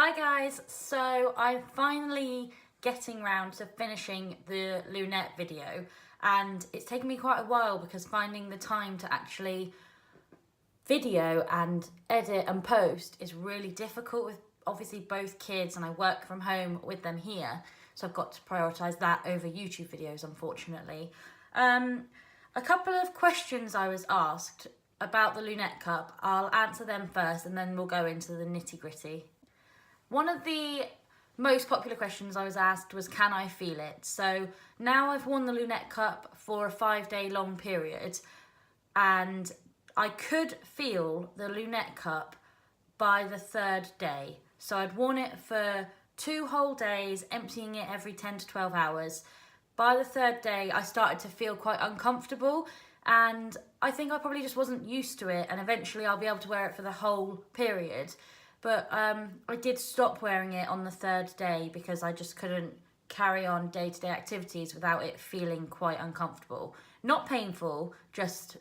Hi guys, so I'm finally getting round to finishing the lunette video, and it's taken me quite a while because finding the time to actually video and edit and post is really difficult with obviously both kids, and I work from home with them here, so I've got to prioritise that over YouTube videos, unfortunately. A couple of questions I was asked about the lunette cup. I'll answer them first and then we'll go into the nitty-gritty. One of the most popular questions I was asked was, can I feel it? So now I've worn the lunette cup for a 5-day long period, and I could feel the lunette cup by the 3rd day. So I'd worn it for 2 whole days, emptying it every 10 to 12 hours. By the 3rd day, I started to feel quite uncomfortable, and I think I probably just wasn't used to it, and eventually I'll be able to wear it for the whole period. But I did stop wearing it on the 3rd day because I just couldn't carry on day-to-day activities without it feeling quite uncomfortable. Not painful, just,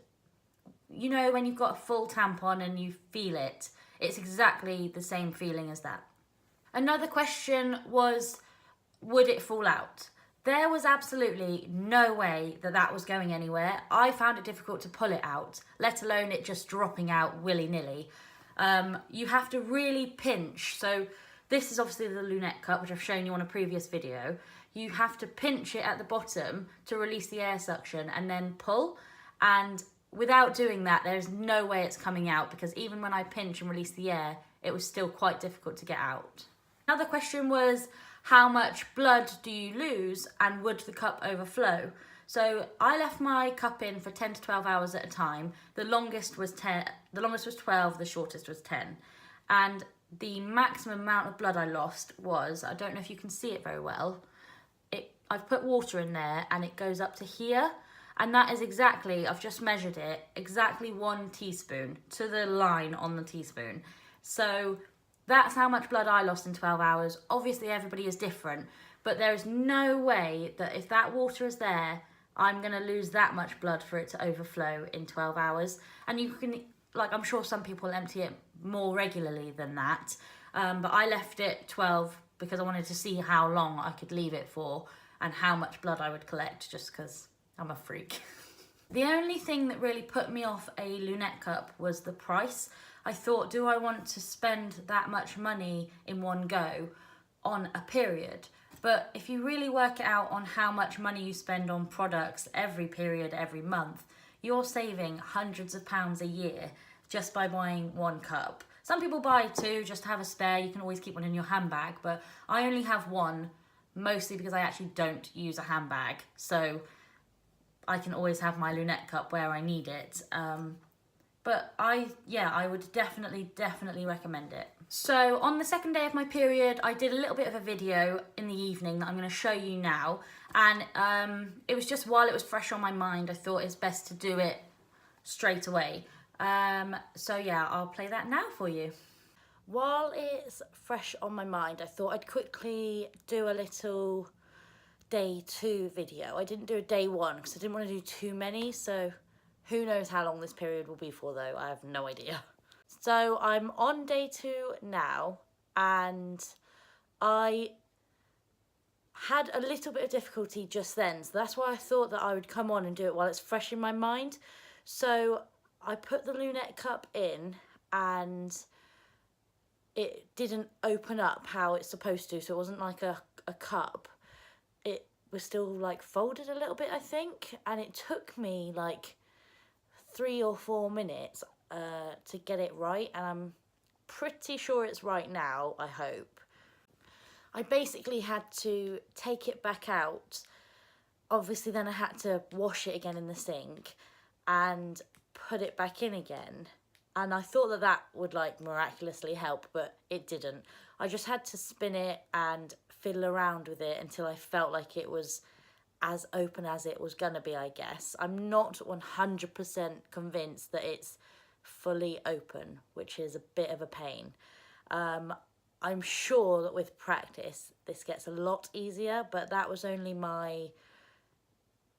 you know, when you've got a full tampon and you feel it, it's exactly the same feeling as that. Another question was, would it fall out? There was absolutely no way that that was going anywhere. I found it difficult to pull it out, let alone it just dropping out willy-nilly. You have to really pinch. So this is obviously the lunette cup, which I've shown you on a previous video. You have to pinch it at the bottom to release the air suction and then pull. And without doing that, there's no way it's coming out, because even when I pinch and release the air, it was still quite difficult to get out. Another question was, how much blood do you lose and would the cup overflow? So I left my cup in for 10 to 12 hours at a time. The longest was 12, the shortest was 10. And the maximum amount of blood I lost was, I don't know if you can see it very well, I've put water in there and it goes up to here. And that is exactly, I've just measured it, exactly 1 teaspoon to the line on the teaspoon. So that's how much blood I lost in 12 hours. Obviously everybody is different, but there is no way that if that water is there, I'm going to lose that much blood for it to overflow in 12 hours. And you can, like, I'm sure some people empty it more regularly than that. But I left it 12 because I wanted to see how long I could leave it for and how much blood I would collect, just because I'm a freak. The only thing that really put me off a lunette cup was the price. I thought, do I want to spend that much money in one go on a period? But if you really work it out on how much money you spend on products every period, every month, you're saving hundreds of pounds a year just by buying 1 cup. Some people buy 2 just to have a spare. You can always keep one in your handbag, but I only have 1, mostly because I actually don't use a handbag. So I can always have my lunette cup where I need it. But I would definitely recommend it. So on the 2nd day of my period, I did a little bit of a video in the evening that I'm going to show you now. And it was just while it was fresh on my mind, I thought it's best to do it straight away. So yeah, I'll play that now for you. While it's fresh on my mind, I thought I'd quickly do a little day 2 video. I didn't do a day 1 because I didn't want to do too many, so who knows how long this period will be for though, I have no idea. So I'm on day 2 now, and I had a little bit of difficulty just then, so that's why I thought that I would come on and do it while it's fresh in my mind. So I put the lunette cup in and it didn't open up how it's supposed to, so it wasn't like a cup. It was still like folded a little bit, I think, and it took me like 3 or 4 minutes to get it right, and I'm pretty sure it's right now, I hope. I basically had to take it back out. Obviously then I had to wash it again in the sink and put it back in again, and I thought that that would like miraculously help, but it didn't. I just had to spin it and fiddle around with it until I felt like it was as open as it was gonna be, I guess. I'm not 100% convinced that it's fully open, which is a bit of a pain. I'm sure that with practice this gets a lot easier, but that was only my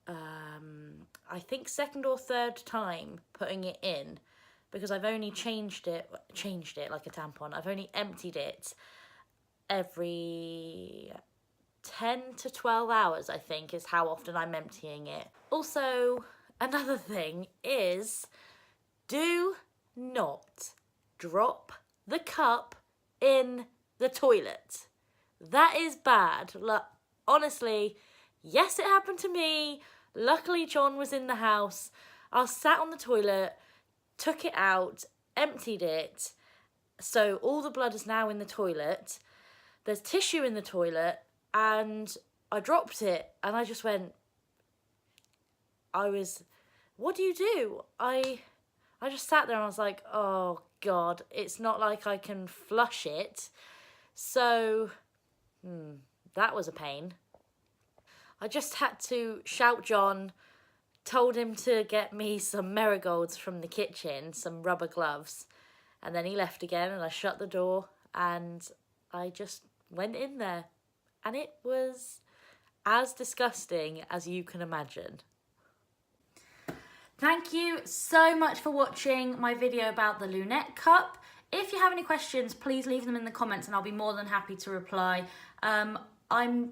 I think 2nd or 3rd time putting it in, because I've only changed it like a tampon. I've only emptied it every 10 to 12 hours, I think, is how often I'm emptying it. Also, another thing is, do not drop the cup in the toilet. That is bad. Honestly, yes, it happened to me. Luckily, John was in the house. I sat on the toilet, took it out, emptied it. So all the blood is now in the toilet. There's tissue in the toilet, and I dropped it, and I just went, what do you do? I just sat there and I was like, oh God, it's not like I can flush it. So, that was a pain. I just had to shout John, told him to get me some marigolds from the kitchen, some rubber gloves, and then he left again, and I shut the door and I just went in there, and it was as disgusting as you can imagine. Thank you so much for watching my video about the Lunette cup. If you have any questions, please leave them in the comments and I'll be more than happy to reply. I'm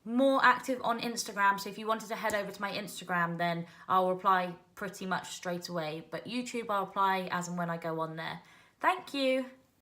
more active on Instagram, so if you wanted to head over to my Instagram, then I'll reply pretty much straight away. But YouTube, I'll reply as and when I go on there. Thank you.